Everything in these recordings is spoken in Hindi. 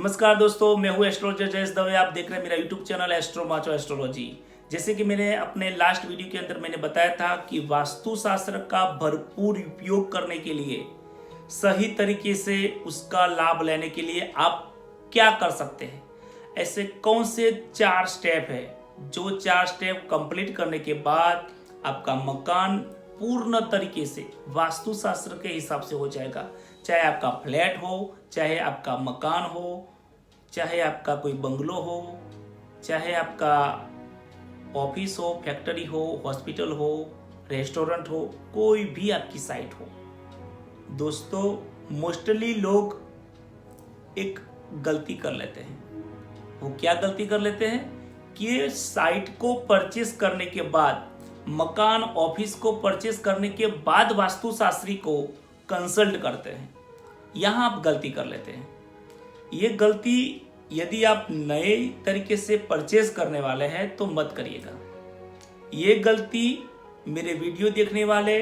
नमस्कार दोस्तों, मैं हूं एस्ट्रोलॉजर जयेश दवे। आप देख रहे हैं मेरा YouTube channel astro macho astrology. जैसे कि मैंने अपने लास्ट वीडियो के अंदर मैंने बताया था कि वास्तुशास्त्र का भरपूर उपयोग करने के लिए, सही तरीके से उसका लाभ लेने के लिए आप क्या कर सकते हैं, ऐसे कौन से 4 स्टेप है जो 4 स्टेप कंप्लीट करने के बाद आपका मकान पूर्ण तरीके से वास्तुशास्त्र के हिसाब से हो जाएगा। चाहे आपका फ्लैट हो, चाहे आपका मकान हो, चाहे आपका कोई बंगलो हो, चाहे आपका ऑफिस हो, फैक्ट्री हो, हॉस्पिटल हो, रेस्टोरेंट हो, कोई भी आपकी साइट हो। दोस्तों, मोस्टली लोग एक गलती कर लेते हैं। वो क्या गलती कर लेते हैं कि साइट को परचेस करने के बाद, मकान ऑफिस को परचेस करने के बाद वास्तुशास्त्री को कंसल्ट करते हैं। यहाँ आप गलती कर लेते हैं। ये गलती यदि आप नए तरीके से परचेस करने वाले हैं तो मत करिएगा। ये गलती मेरे वीडियो देखने वाले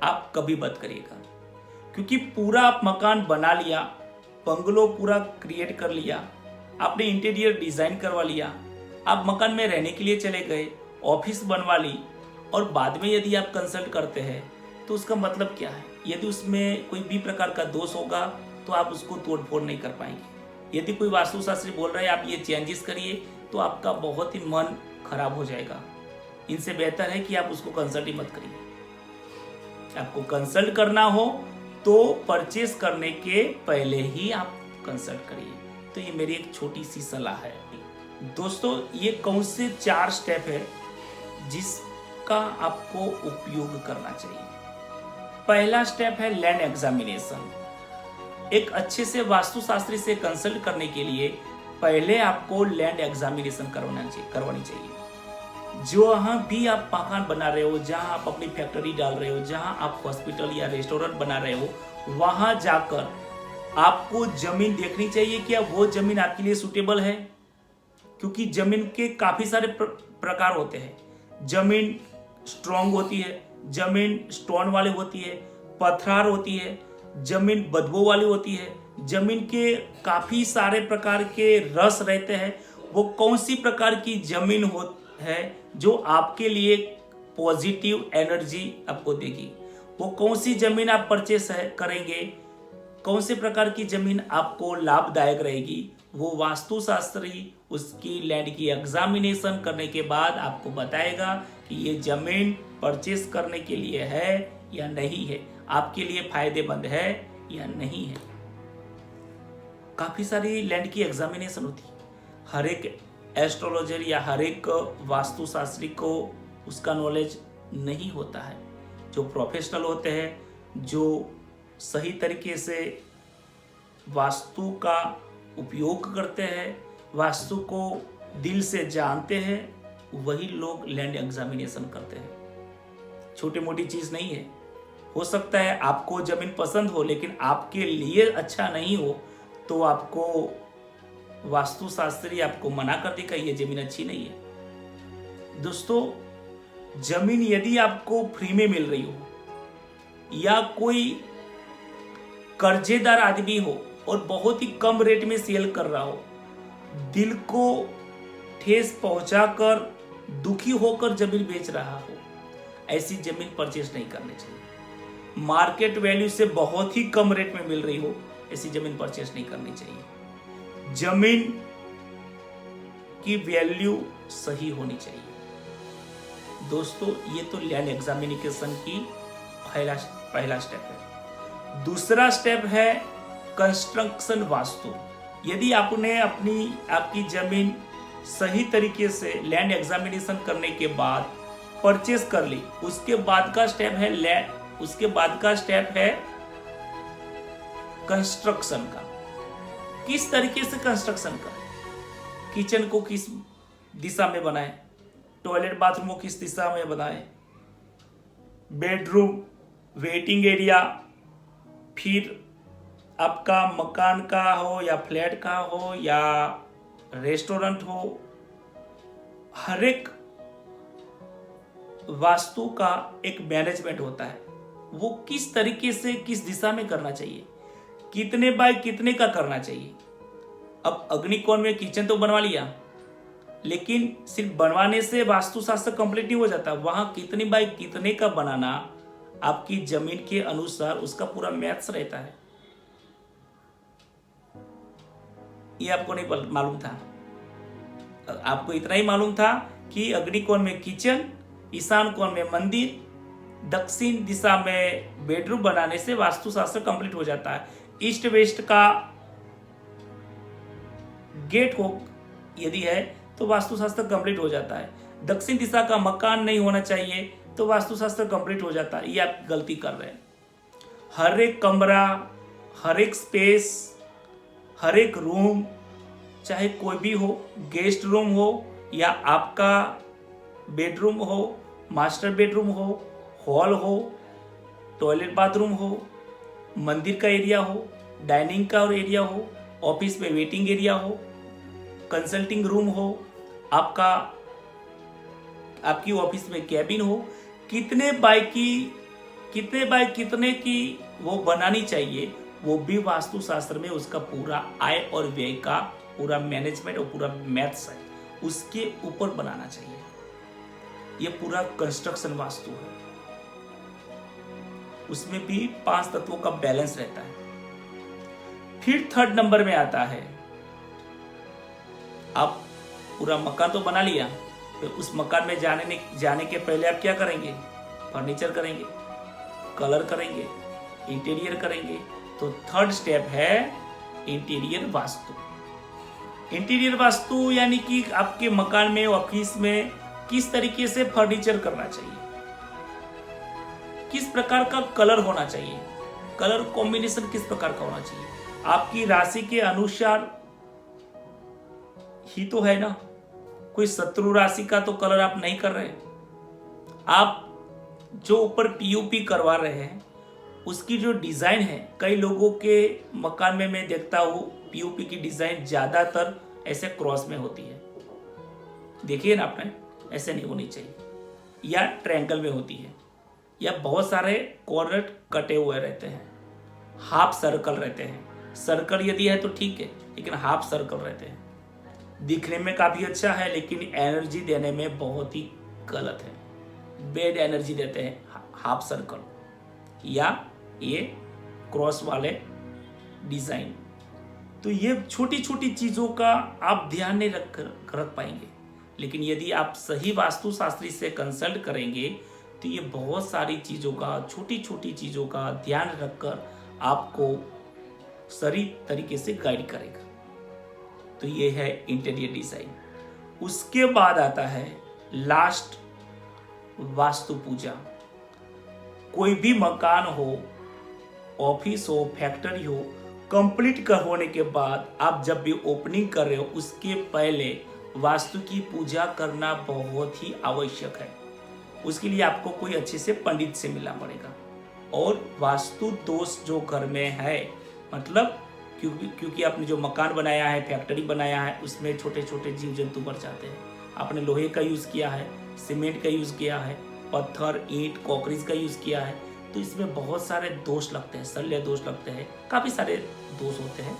आप कभी मत करिएगा, क्योंकि पूरा आप मकान बना लिया, बंगलो पूरा क्रिएट कर लिया, आपने इंटीरियर डिजाइन करवा लिया, आप मकान में रहने के लिए चले गए, ऑफिस बनवा ली, और बाद में यदि आप कंसल्ट करते हैं तो उसका मतलब क्या है? यदि उसमें कोई भी प्रकार का दोष होगा तो आप उसको तोड़ फोड़ नहीं कर पाएंगे। यदि कोई वास्तुशास्त्री बोल रहा है आप ये चेंजेस करिए, तो आपका बहुत ही मन खराब हो जाएगा। इनसे बेहतर है कि आप उसको कंसल्ट ही मत करिए। आपको कंसल्ट करना हो तो परचेस करने के पहले ही आप कंसल्ट करिए। तो ये मेरी एक छोटी सी सलाह है। दोस्तों, ये कौन से 4 स्टेप है जिसका आपको उपयोग करना चाहिए? पहला स्टेप है लैंड एग्जामिनेशन। एक अच्छे से वास्तुशास्त्री से कंसल्ट करने के लिए पहले आपको लैंड एग्जामिनेशन करवानी चाहिए। जहाँ भी आप मकान बना रहे हो, जहाँ आप अपनी फैक्ट्री डाल रहे हो, जहाँ आप हॉस्पिटल या रेस्टोरेंट बना रहे हो, वहां जाकर आपको जमीन देखनी चाहिए कि वो जमीन आपके लिए सूटेबल है। क्योंकि जमीन के काफी सारे प्रकार होते हैं। जमीन स्ट्रॉन्ग होती है, जमीन स्टोन वाली होती है, पथरार होती है, जमीन बदबू वाली होती है, जमीन के काफी सारे प्रकार के रस रहते हैं। वो कौन सी प्रकार की जमीन है जो आपके लिए पॉजिटिव एनर्जी आपको देगी? वो कौन सी जमीन आप परचेस करेंगे, कौन से प्रकार की जमीन आपको लाभदायक रहेगी, वो वास्तुशास्त्री उसकी लैंड की एग्जामिनेशन करने के बाद आपको बताएगा कि ये जमीन परचेस करने के लिए है या नहीं है, आपके लिए फायदेमंद है या नहीं है। काफी सारी लैंड की एग्जामिनेशन होती है। हर एक एस्ट्रोलॉजर या हर एक वास्तुशास्त्री को उसका नॉलेज नहीं होता है। जो प्रोफेशनल होते हैं, जो सही तरीके से वास्तु का उपयोग करते हैं, वास्तु को दिल से जानते हैं, वही लोग लैंड एग्जामिनेशन करते हैं। छोटी मोटी चीज नहीं है। हो सकता है आपको जमीन पसंद हो लेकिन आपके लिए अच्छा नहीं हो, तो आपको वास्तुशास्त्री आपको मना कर देगा ये जमीन अच्छी नहीं है। दोस्तों, जमीन यदि आपको फ्री में मिल रही हो या कोई कर्जेदार आदमी हो और बहुत ही कम रेट में सेल कर रहा हो, दिल को ठेस पहुंचाकर दुखी होकर जमीन बेच रहा हो, ऐसी जमीन परचेस नहीं करनी चाहिए। मार्केट वैल्यू से बहुत ही कम रेट में मिल रही हो, ऐसी जमीन परचेस नहीं करनी चाहिए। जमीन की वैल्यू सही होनी चाहिए। दोस्तों, ये तो लैंड एग्जामिनेशन की पहला स्टेप है। दूसरा स्टेप है कंस्ट्रक्शन वास्तु। यदि आपने आपकी जमीन सही तरीके से लैंड एग्जामिनेशन करने के बाद परचेस कर ली, उसके बाद का स्टेप है कंस्ट्रक्शन का। किस तरीके से कंस्ट्रक्शन का? किचन को किस दिशा में बनाए, टॉयलेट बाथरूम को किस दिशा में बनाए, बेडरूम, वेटिंग एरिया, फिर आपका मकान का हो या फ्लैट का हो या रेस्टोरेंट हो, हर एक वास्तु का एक मैनेजमेंट होता है। वो किस तरीके से किस दिशा में करना चाहिए, कितने बाय कितने का करना चाहिए, अब अग्निकोण में किचन तो बनवा लिया, लेकिन सिर्फ बनवाने से वास्तुशास्त्र कंप्लीट नहीं हो जाता। वहां कितने बाई कितने का बनाना आपकी जमीन के अनुसार उसका पूरा मैथ्स रहता है। ये आपको नहीं मालूम था। आपको इतना ही मालूम था कि अग्निकोण में किचन, ईशान कोण में मंदिर, दक्षिण दिशा में बेडरूम बनाने से वास्तुशास्त्र कंप्लीट हो जाता है। ईस्ट वेस्ट का गेट हो यदि है तो वास्तुशास्त्र कंप्लीट हो जाता है। दक्षिण दिशा का मकान नहीं होना चाहिए तो वास्तुशास्त्र कंप्लीट हो जाता है। ये आप गलती कर रहे हैं। हर एक कमरा, हर एक स्पेस, हर एक रूम, चाहे कोई भी हो, गेस्ट रूम हो या आपका बेडरूम हो, मास्टर बेडरूम हो, हॉल हो, टॉयलेट बाथरूम हो, मंदिर का एरिया हो, डाइनिंग का एरिया हो, ऑफिस में वेटिंग एरिया हो, कंसल्टिंग रूम हो, आपकी ऑफिस में कैबिन हो, कितने बाय कितने की वो बनानी चाहिए, वो भी वास्तुशास्त्र में उसका पूरा आय और व्यय का पूरा मैनेजमेंट और पूरा मैथ्स है, उसके ऊपर बनाना चाहिए। ये पूरा कंस्ट्रक्शन वास्तु है। उसमें भी 5 तत्वों का बैलेंस रहता है। फिर 3rd नंबर में आता है, आप पूरा मकान तो बना लिया, फिर उस मकान में जाने के पहले आप क्या करेंगे? फर्नीचर करेंगे, कलर करेंगे, इंटीरियर करेंगे। तो 3rd स्टेप है इंटीरियर वास्तु। इंटीरियर वास्तु यानी कि आपके मकान में, ऑफिस में किस तरीके से फर्नीचर करना चाहिए, किस प्रकार का कलर होना चाहिए, कलर कॉम्बिनेशन किस प्रकार का होना चाहिए, आपकी राशि के अनुसार ही तो है ना। कोई शत्रु राशि का तो कलर आप नहीं कर रहे। आप जो ऊपर पीओपी करवा रहे हैं उसकी जो डिजाइन है, कई लोगों के मकान में मैं देखता हूं पीओपी की डिजाइन ज्यादातर ऐसे क्रॉस में होती है। देखिए ना आपने, ऐसे नहीं होनी चाहिए, या ट्रायंगल में होती है, या बहुत सारे कॉर्नर कटे हुए रहते हैं, हाफ सर्कल रहते हैं। सर्कल यदि है तो ठीक है, लेकिन हाफ सर्कल रहते हैं। दिखने में काफी अच्छा है लेकिन एनर्जी देने में बहुत ही गलत है। बेड एनर्जी देते हैं हाफ सर्कल या ये क्रॉस वाले डिजाइन। तो ये छोटी छोटी चीजों का आप ध्यान नहीं रख पाएंगे, लेकिन यदि आप सही वास्तुशास्त्री से कंसल्ट करेंगे तो ये बहुत सारी चीजों का, छोटी छोटी चीजों का ध्यान रखकर आपको सही तरीके से गाइड करेगा। तो ये है इंटीरियर डिजाइन। उसके बाद आता है लास्ट, वास्तु पूजा। कोई भी मकान हो, ऑफिस हो, फैक्ट्री हो, कंप्लीट होने के बाद आप जब भी ओपनिंग कर रहे हो उसके पहले वास्तु की पूजा करना बहुत ही आवश्यक है। उसके लिए आपको कोई अच्छे से पंडित से मिलना पड़ेगा। और वास्तु दोष जो घर में है, मतलब क्योंकि आपने जो मकान बनाया है, फैक्ट्री बनाया है, उसमें छोटे छोटे जीव जंतु मर जाते हैं। आपने लोहे का यूज किया है, सीमेंट का यूज किया है, पत्थर, ईंट, कॉकरीज का यूज किया है, तो इसमें बहुत सारे दोष लगते हैं, शल्य दोष लगते हैं, काफी सारे दोष होते हैं।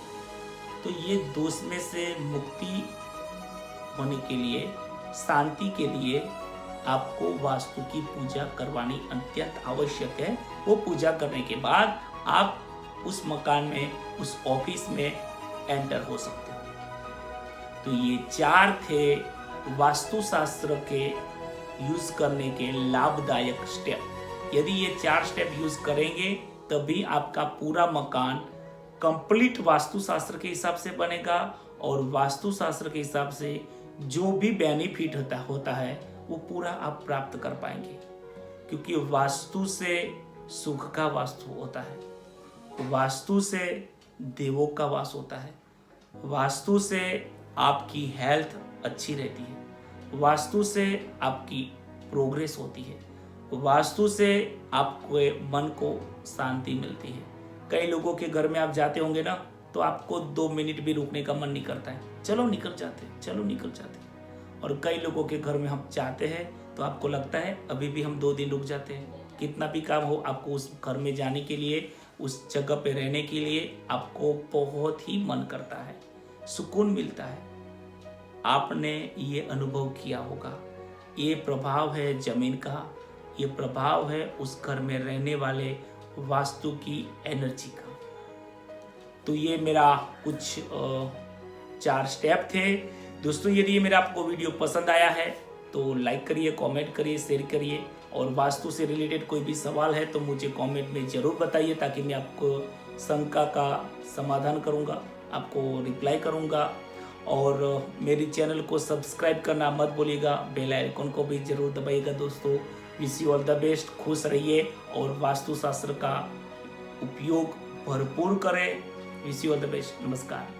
तो ये दोष में से मुक्ति होने के लिए, शांति के लिए आपको वास्तु की पूजा करवानी अत्यंत आवश्यक है। वो पूजा करने के बाद आप उस मकान में, उस ऑफिस में एंटर हो सकते हैं। तो ये 4 थे वास्तुशास्त्र के यूज करने के लाभदायक स्टेप। यदि ये 4 स्टेप यूज करेंगे तभी आपका पूरा मकान कंप्लीट वास्तुशास्त्र के हिसाब से बनेगा, और वास्तुशास्त्र के हिसाब से जो भी बेनिफिट होता है वो पूरा आप प्राप्त कर पाएंगे। क्योंकि वास्तु से सुख का वास्तु होता है, वास्तु से देवों का वास होता है, वास्तु से आपकी हेल्थ अच्छी रहती है, वास्तु से आपकी प्रोग्रेस होती है, वास्तु से आपके मन को शांति मिलती है। कई लोगों के घर में आप जाते होंगे ना, तो आपको 2 मिनट भी रुकने का मन नहीं करता है, चलो निकल जाते हैं, चलो निकल जाते हैं। और कई लोगों के घर में हम जाते हैं तो आपको लगता है अभी भी हम 2 दिन रुक जाते हैं। कितना भी काम हो, आपको उस घर में जाने के लिए, उस जगह पे रहने के लिए आपको बहुत ही मन करता है। सुकून मिलता है। आपने ये अनुभव किया होगा। ये प्रभाव है जमीन का, ये प्रभाव है उस घर में रहने वाले वास्तु की एनर्जी का। तो ये मेरा कुछ 4 स्टेप थे। दोस्तों, यदि ये मेरा आपको वीडियो पसंद आया है तो लाइक करिए, कमेंट करिए, शेयर करिए, और वास्तु से रिलेटेड कोई भी सवाल है तो मुझे कमेंट में ज़रूर बताइए, ताकि मैं आपको शंका का समाधान करूंगा, आपको रिप्लाई करूंगा। और मेरे चैनल को सब्सक्राइब करना मत भूलिएगा, बेल आइकन को भी ज़रूर दबाइएगा। दोस्तों, wish you all the best, खुश रहिए और वास्तुशास्त्र का उपयोग भरपूर करें। Wish you all the best. नमस्कार।